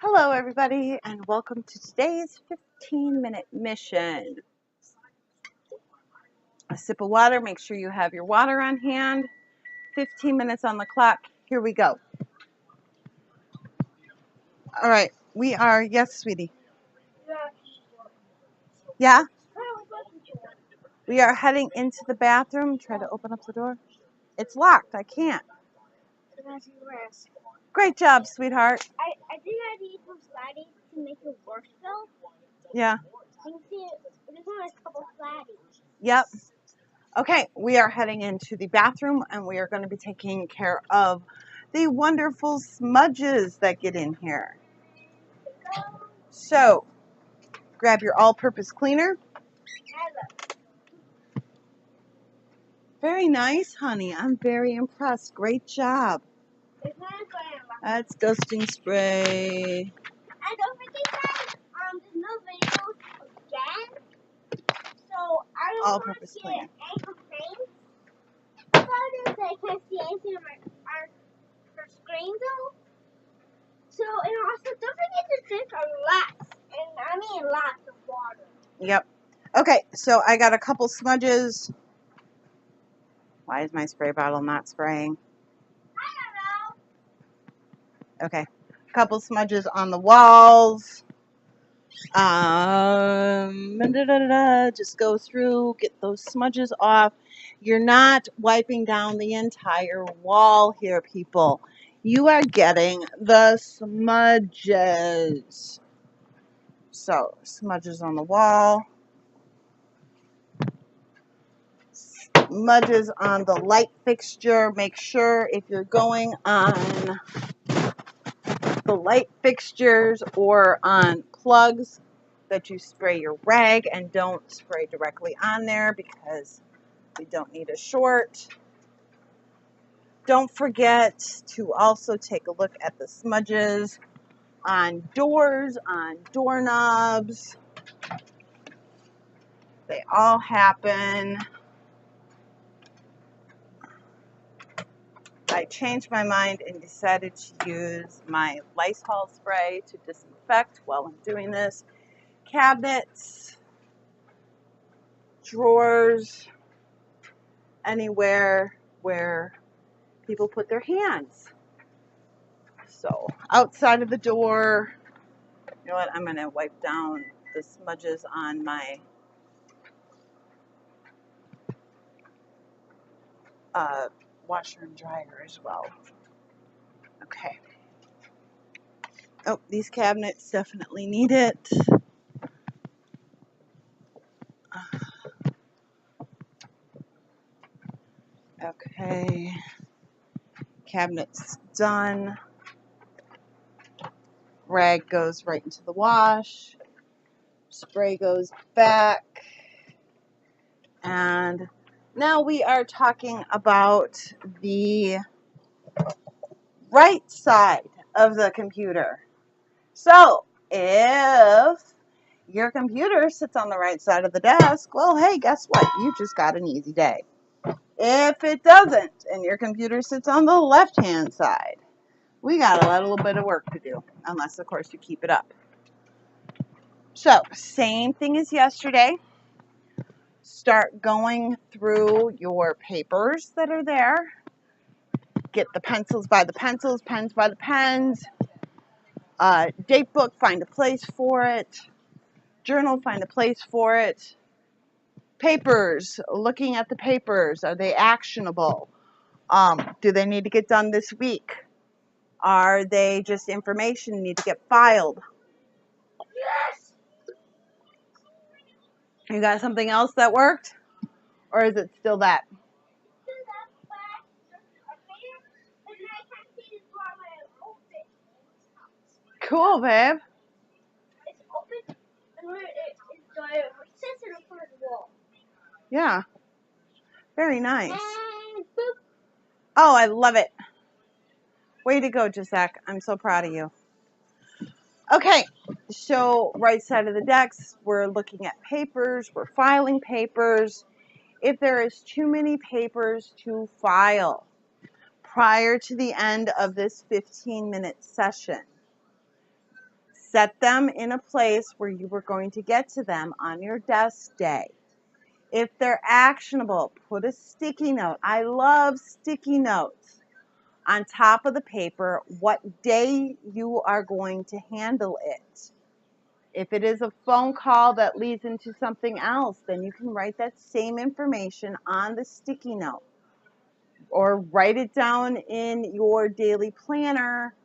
Hello everybody and welcome to today's 15-minute mission. A sip of water, make sure you have your water on hand. 15 minutes on the clock, here we go. All right, yes sweetie. Yeah? We are heading into the bathroom. Try to open up the door. It's locked, I can't. Great job, sweetheart. I think I need some sliding to make it work though. Yeah. You can see there's only a couple sliding. Yep. Okay, we are heading into the bathroom and we are going to be taking care of the wonderful smudges that get in here. So, grab your all-purpose cleaner. Very nice, honey. I'm very impressed. Great job. That's ghosting spray. And don't forget that there's no videos again. So I don't want to get any complaints about it. That I can't see anything on our screen though. So and also don't forget to drink lots, and I mean lots of water. Yep. Okay, so I got a couple smudges. Why is my spray bottle not spraying? I don't know. Okay, a couple smudges on the walls. Just go through, get those smudges off. You're not wiping down the entire wall here, people. You are getting the smudges. So, smudges on the wall. Smudges on the light fixture. Make sure if you're going on the light fixtures or on plugs that you spray your rag and don't spray directly on there because we don't need a short. Don't forget to also take a look at the smudges on doors, on doorknobs. They all happen. I changed my mind and decided to use my Lysol spray to disinfect while I'm doing this. Cabinets, drawers, anywhere where people put their hands. So outside of the door, you know what, I'm going to wipe down the smudges on my washer and dryer as well. Okay. Oh, these cabinets definitely need it. Okay. Cabinets done. Rag goes right into the wash. Spray goes back. And now we are talking about the right side of the computer. So if your computer sits on the right side of the desk, well, hey, guess what? You just got an easy day. If it doesn't, and your computer sits on the left-hand side, we got a little bit of work to do, unless, of course, you keep it up. So, same thing as yesterday. Start going through your papers that are there. Get the pencils by the pencils, pens by the pens. Date book, find a place for it. Journal, find a place for it. Papers, looking at the papers. Are they actionable? Do they need to get done this week? Are they just information need to get filed? Yes. You got something else that worked? Or is it still that? Cool, babe. It's open and it sits in front of the wall. Yeah. Very nice. And boop. Oh, I love it. Way to go, Jacek. I'm so proud of you. Okay, so right side of the desk, we're looking at papers. We're filing papers. If there is too many papers to file prior to the end of this 15-minute session, Set them in a place where you were going to get to them on your desk day. If they're actionable, put a sticky note. I love sticky notes on top of the paper, what day you are going to handle it. If it is a phone call that leads into something else, then you can write that same information on the sticky note or write it down in your daily planner,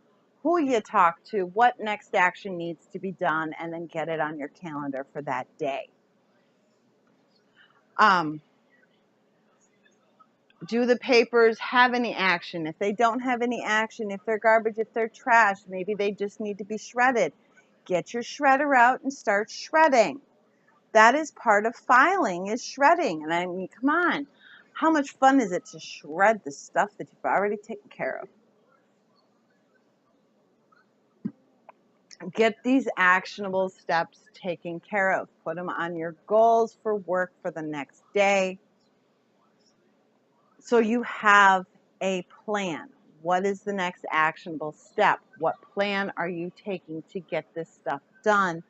who you talk to, what next action needs to be done, and then get it on your calendar for that day. Do the papers have any action? If they don't have any action, if they're garbage, if they're trash, maybe they just need to be shredded. Get your shredder out and start shredding. That is part of filing, is shredding. And I mean, come on. How much fun is it to shred the stuff that you've already taken care of? Get these actionable steps taken care of. Put them on your goals for work for the next day. So you have a plan. What is the next actionable step? What plan are you taking to get this stuff done?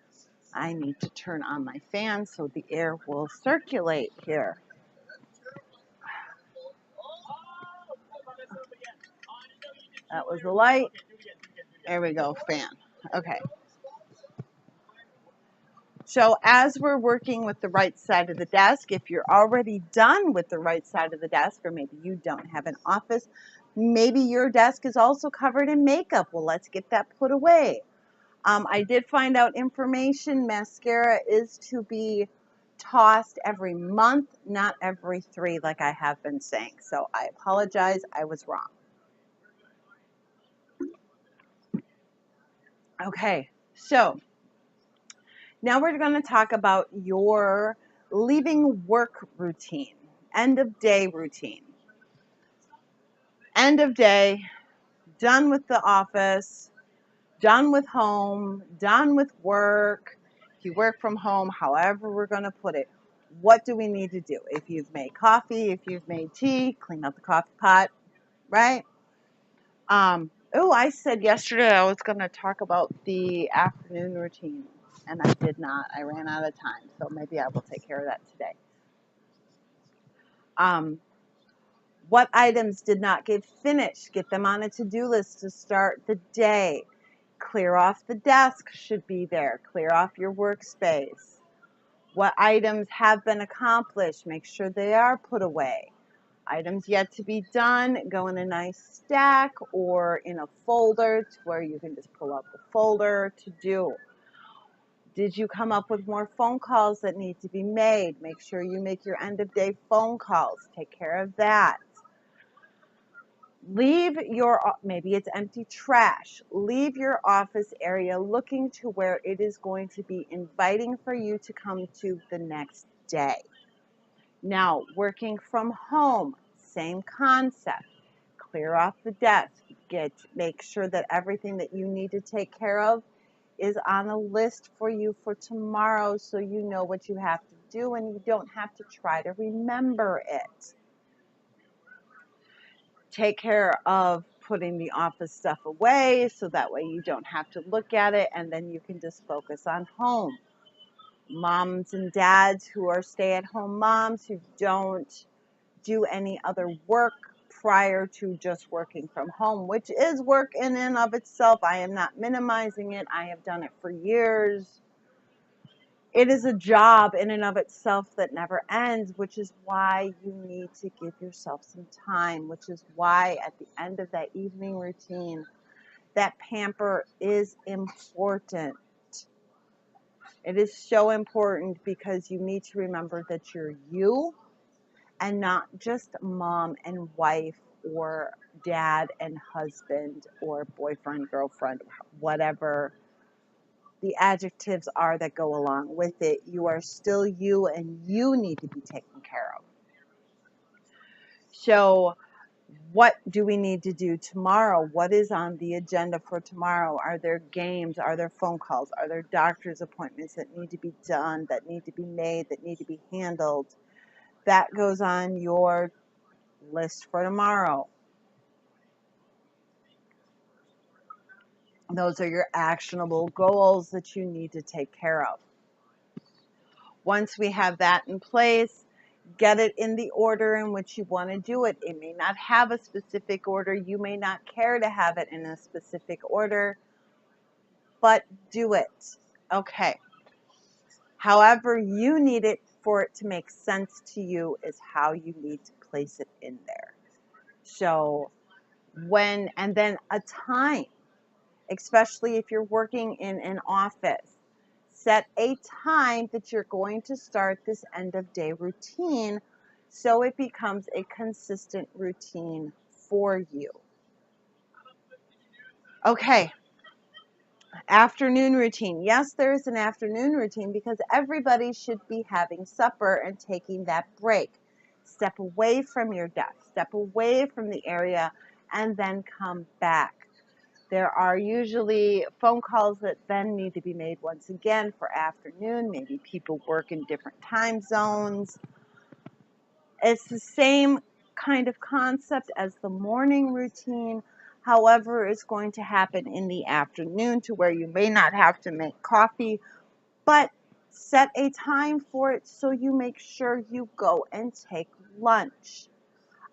I need to turn on my fan so the air will circulate here. That was the light. There we go, fan. Okay. So as we're working with the right side of the desk, if you're already done with the right side of the desk, or maybe you don't have an office, maybe your desk is also covered in makeup. Well, let's get that put away. I did find out information. Mascara is to be tossed every month, not every 3, like I have been saying. So I apologize. I was wrong. Okay, so now we're going to talk about your leaving work routine, end of day routine. End of day, done with the office, done with home, done with work. If you work from home, however we're going to put it, what do we need to do? If you've made coffee, if you've made tea, clean out the coffee pot, right? I said yesterday I was going to talk about the afternoon routine, and I did not. I ran out of time, so maybe I will take care of that today. What items did not get finished? Get them on a to-do list to start the day. Clear off the desk should be there. Clear off your workspace. What items have been accomplished? Make sure they are put away. Items yet to be done, go in a nice stack or in a folder to where you can just pull out the folder to do. Did you come up with more phone calls that need to be made? Make sure you make your end of day phone calls. Take care of that. Leave your, maybe it's empty trash. Leave your office area looking to where it is going to be inviting for you to come to the next day. Now, working from home, same concept. Clear off the desk. Make sure that everything that you need to take care of is on a list for you for tomorrow so you know what you have to do and you don't have to try to remember it. Take care of putting the office stuff away so that way you don't have to look at it and then you can just focus on home. Moms and dads who are stay-at-home moms who don't do any other work prior to just working from home, which is work in and of itself. I am not minimizing it. I have done it for years. It is a job in and of itself that never ends, which is why you need to give yourself some time, which is why at the end of that evening routine, that pamper is important. It is so important because you need to remember that you're you and not just mom and wife or dad and husband or boyfriend, girlfriend, whatever the adjectives are that go along with it. You are still you and you need to be taken care of. So what do we need to do tomorrow? What is on the agenda for tomorrow? Are there games? Are there phone calls? Are there doctor's appointments that need to be done, that need to be made, that need to be handled? That goes on your list for tomorrow. Those are your actionable goals that you need to take care of. Once we have that in place, get it in the order in which you want to do it. It may not have a specific order. You may not care to have it in a specific order, but do it. Okay. However you need it for it to make sense to you is how you need to place it in there. So and then a time, especially if you're working in an office, set a time that you're going to start this end of day routine so it becomes a consistent routine for you. Okay, afternoon routine. Yes, there is an afternoon routine because everybody should be having supper and taking that break. Step away from your desk, step away from the area, and then come back. There are usually phone calls that then need to be made once again for afternoon. Maybe people work in different time zones. It's the same kind of concept as the morning routine. However, it's going to happen in the afternoon to where you may not have to make coffee, but set a time for it so you make sure you go and take lunch.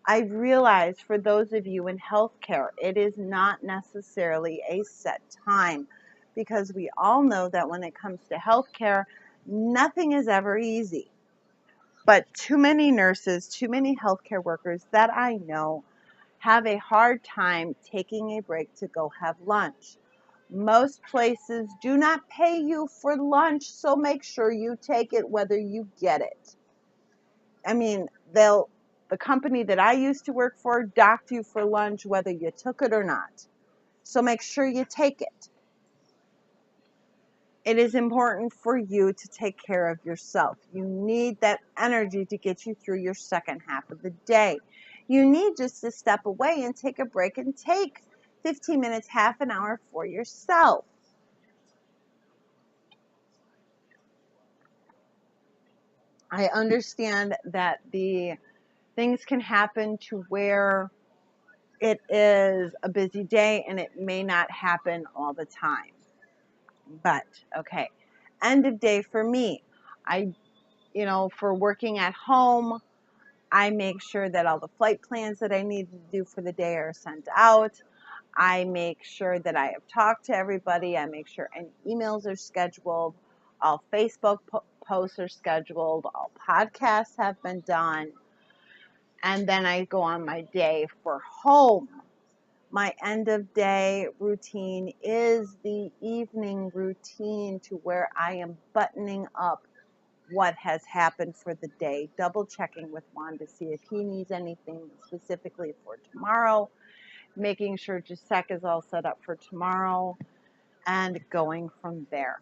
I realize for those of you in healthcare, it is not necessarily a set time because we all know that when it comes to healthcare, nothing is ever easy. But too many nurses, too many healthcare workers that I know have a hard time taking a break to go have lunch. Most places do not pay you for lunch, so make sure you take it whether you get it. I mean, the company that I used to work for docked you for lunch whether you took it or not. So make sure you take it. It is important for you to take care of yourself. You need that energy to get you through your second half of the day. You need just to step away and take a break and take 15 minutes, half an hour for yourself. I understand that the things can happen to where it is a busy day and it may not happen all the time. But okay, end of day for me, for working at home, I make sure that all the flight plans that I need to do for the day are sent out. I make sure that I have talked to everybody. I make sure any emails are scheduled. All Facebook posts are scheduled. All podcasts have been done. And then I go on my day for home. My end of day routine is the evening routine to where I am buttoning up what has happened for the day, double checking with Juan to see if he needs anything specifically for tomorrow, making sure Gisek is all set up for tomorrow, and going from there.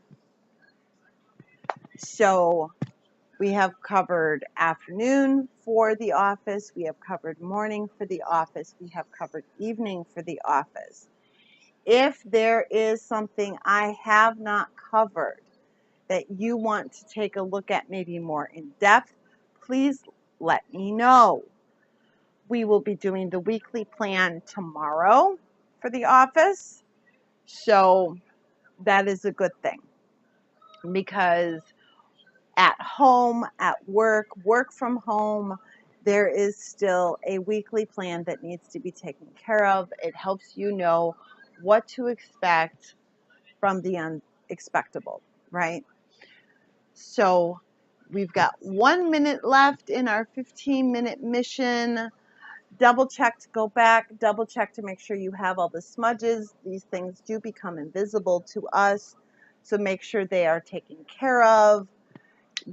So we have covered afternoon for the office. We have covered morning for the office. We have covered evening for the office. If there is something I have not covered that you want to take a look at maybe more in depth, please let me know. We will be doing the weekly plan tomorrow for the office. So that is a good thing because at home, at work, work from home, there is still a weekly plan that needs to be taken care of. It helps you know what to expect from the unexpectable, right? So we've got 1 minute left in our 15-minute mission. Double check to go back, double check to make sure you have all the smudges. These things do become invisible to us, so make sure they are taken care of.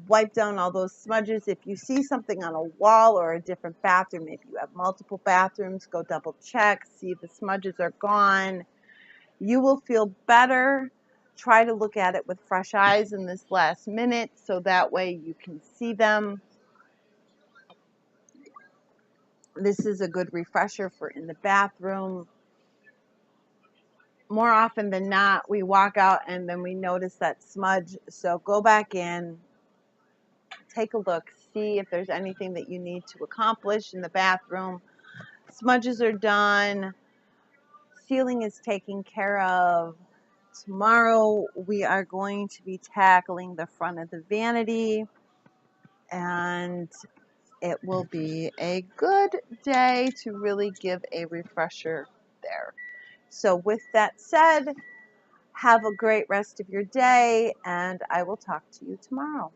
Wipe down all those smudges. If you see something on a wall or a different bathroom, maybe you have multiple bathrooms, go double check, see if the smudges are gone. You will feel better. Try to look at it with fresh eyes in this last minute so that way you can see them. This is a good refresher for in the bathroom. More often than not, we walk out and then we notice that smudge. So go back in, take a look, see if there's anything that you need to accomplish in the bathroom. Smudges are done. Ceiling is taken care of. Tomorrow we are going to be tackling the front of the vanity, and it will be a good day to really give a refresher there. So with that said, have a great rest of your day, and I will talk to you tomorrow.